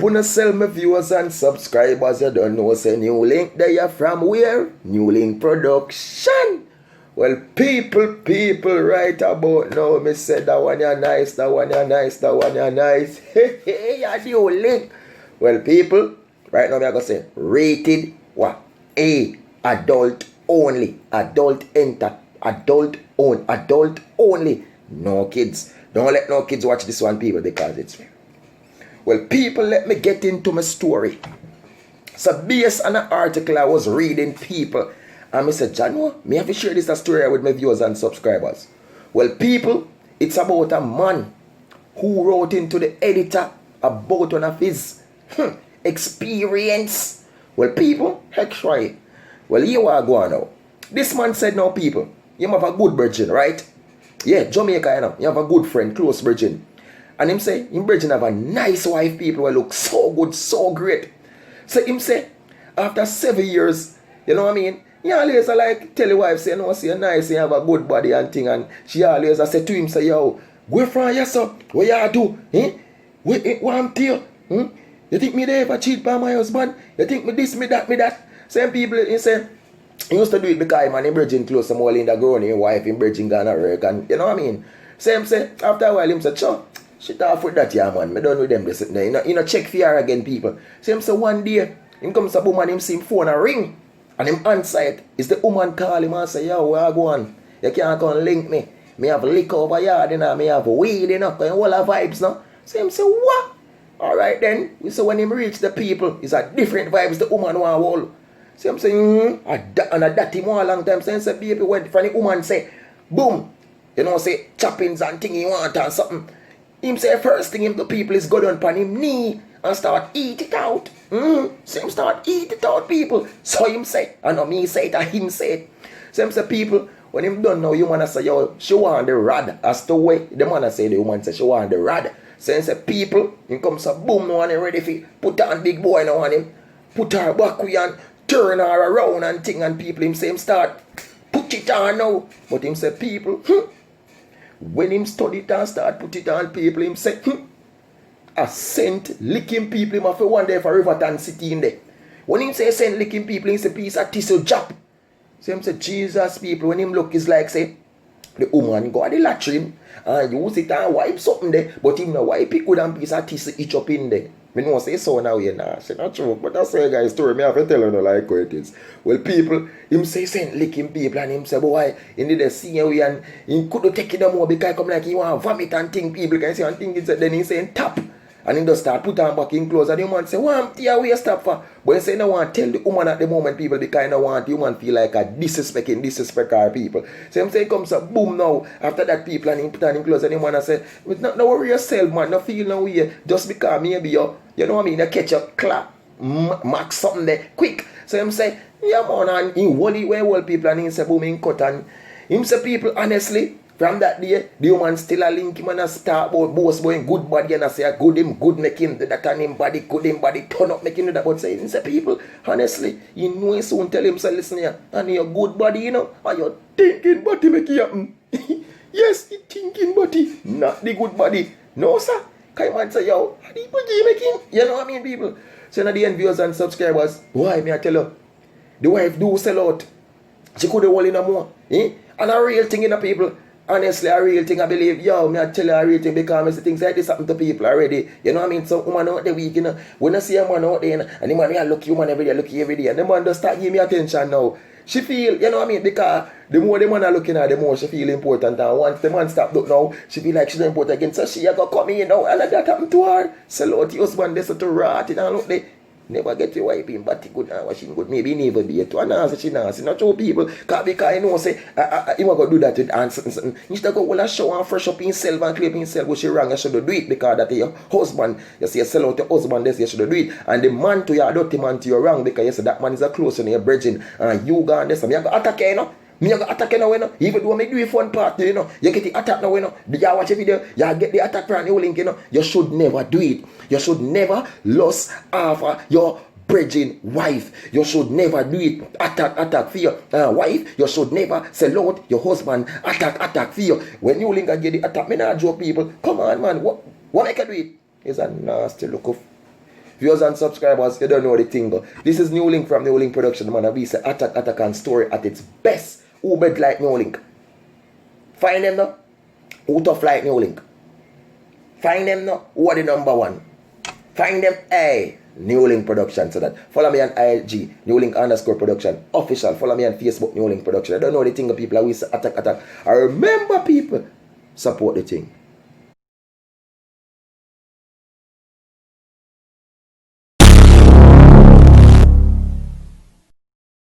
Puna sell my viewers and subscribers. You don't know, say Newlink there from where? Newlink Production. Well, people right about now, me said that one you nice, that one you nice, that one you nice. Hey, you Newlink. Well, people, right now me I gonna say rated what? A, adult only. Adult enter. Adult only. No kids. Don't let no kids watch this one, people, because it's fair. Well, people, let me get into my story. So, based on an article I was reading, people, and I said, John, me have to share this story with my viewers and subscribers. Well, people, it's about a man who wrote into the editor about one of his experience. Well, people, heck try. Well, you are going now. This man said, now, people, you have a good virgin, right? Yeah, Jamaica, you know, you have a good friend, close virgin. And him say, him virgin have a nice wife, people, who look so good, so great. So him say, after 7 years, you know what I mean? He always like tell the wife, say, no, see, you're nice, you have a good body and thing. And she always say to him, say, yo, go from here, sir. What you do? What I'm tell you? You think me there ever cheat by my husband? You think me this, me that? Same people, he say, he used to do it because him and him virgin close some all in the grown, his wife, him virgin gonna work. And you know what I mean? Same say, after a while, him say, sure, shit off with that, yeah, man. Me done with them, this and there. You know, check for her again, people. Same say, one day, him comes a woman, him see him phone a ring. And him answer it. It's the woman call him and say, yo, where I go on? You can't come link me. Me have liquor over yard, you know. Me have weed, you know. Because all the vibes, no? So him say, what? Alright then. So when him reach the people, it's a different vibes the woman want all. So him say, and that him one long time. So him say, baby, when the woman say, boom. You know, say, choppings and thing he want and something. Him say, first thing him the people is go down on him knee and start eat it out. So him start eat it out, people. So him say, I know me say it, and him say it. So him say, people, when him done now, you wanna say, yo, she want the rod. As to way, the man say, the woman say, she want the rod. So him say, people, him come say, boom, no one ready for put on big boy now on him. Put her back way and turn her around and thing, and people, him say, him start, put it on now. But him say, people, when him study it and start put it on people, him say, a scent licking people, him have to one day for Riverton City in there. When him say scent licking people, him say piece of tissue drop. So him say, Jesus, people, when him look, is like, say, the woman go at the latrine and use it and wipe something there, but him no wipe it good and piece of tissue each up in there. Me know say so now, you know, say not true, but that's a guy's story, me have to tell you no like how it is. Well, people, him say scent licking people, and him say, boy, he need to see you, and he couldn't take it no more because he come like he want to vomit and think people can see and think it's then he saying tap. And he just start put on back in clothes, and the woman say, what am I stop for? But he say, no one tell the woman at the moment, people, because I want the woman feel like a disrespect our people. So him say, he comes up, boom now, after that people, and he put on his clothes, and the woman say, no worry yourself, man, no feel no way, just because maybe you know what I mean, you catch a clap, max something there, quick. So him say, yeah man, and he hold it where all people, and he say, boom, he cut, and him say, people, honestly, from that day, the woman still a link him and a start about boss boy good body and I say a good him, good make him that and him body, good him body, turn up make him do that. But say, people, honestly, you know he soon tell him, say, listen here, and your good body, you know, and your thinking body make it happen. Yes, the thinking body, not the good body. No, sir. Can man say, yo, the body make him, you know what I mean, people? So now the viewers and subscribers, why me I tell you, the wife do sell out. She could have hold in no more. And a real thing in the people. Honestly, a real thing, I believe, yo, me I tell you a real thing because things like this happen to people already. You know what I mean? So, woman out the week, you know, when I see a man out there, you know, and the man, I look you man every day, and the man just start giving me attention now. She feel, you know what I mean? Because the more the man are looking at, the more she feel important. And once the man stop look now, she feel like she's not important again. So she go come in now, and that happened to her. Sell out the husband, they so to rot it and look there. Never get your wife in body good and washing good. Maybe never be it. And answer she nasty. Not two people. Because I know say he want to do that with answer something. You should go well and show and fresh up himself and clean himself what she wrong. You should do it because that your husband, you see you sell out your husband this, you should do it. And the man to your dirty man to your wrong because you say that man is a close on your bridging and you go and this and you go attack you know. Me you go attack you now, you know. Even though I do a fun part, you know. You get the attack now, you know. You watch a video, you get the attack from Newlink, you know. You should never do it. You should never lose after your bridging wife. You should never do it. Attack for your wife. You should never sell out your husband. Attack for you. When Newlink get the attack, me not joke people. Come on, man. What make you do it? It's a nasty look of Viewers and subscribers, you don't know the thing. This is Newlink from Newlink Production, man. We say attack and story at its best. Who bet like Newlink? Find them now. Who tough like Newlink? Find them now. Who are the number one? Find them. Hey, Newlink Production. So that follow me on IG, Newlink_production. Official. Follow me on Facebook, Newlink Production. I don't know the thing of people. We say attack. I remember people support the thing.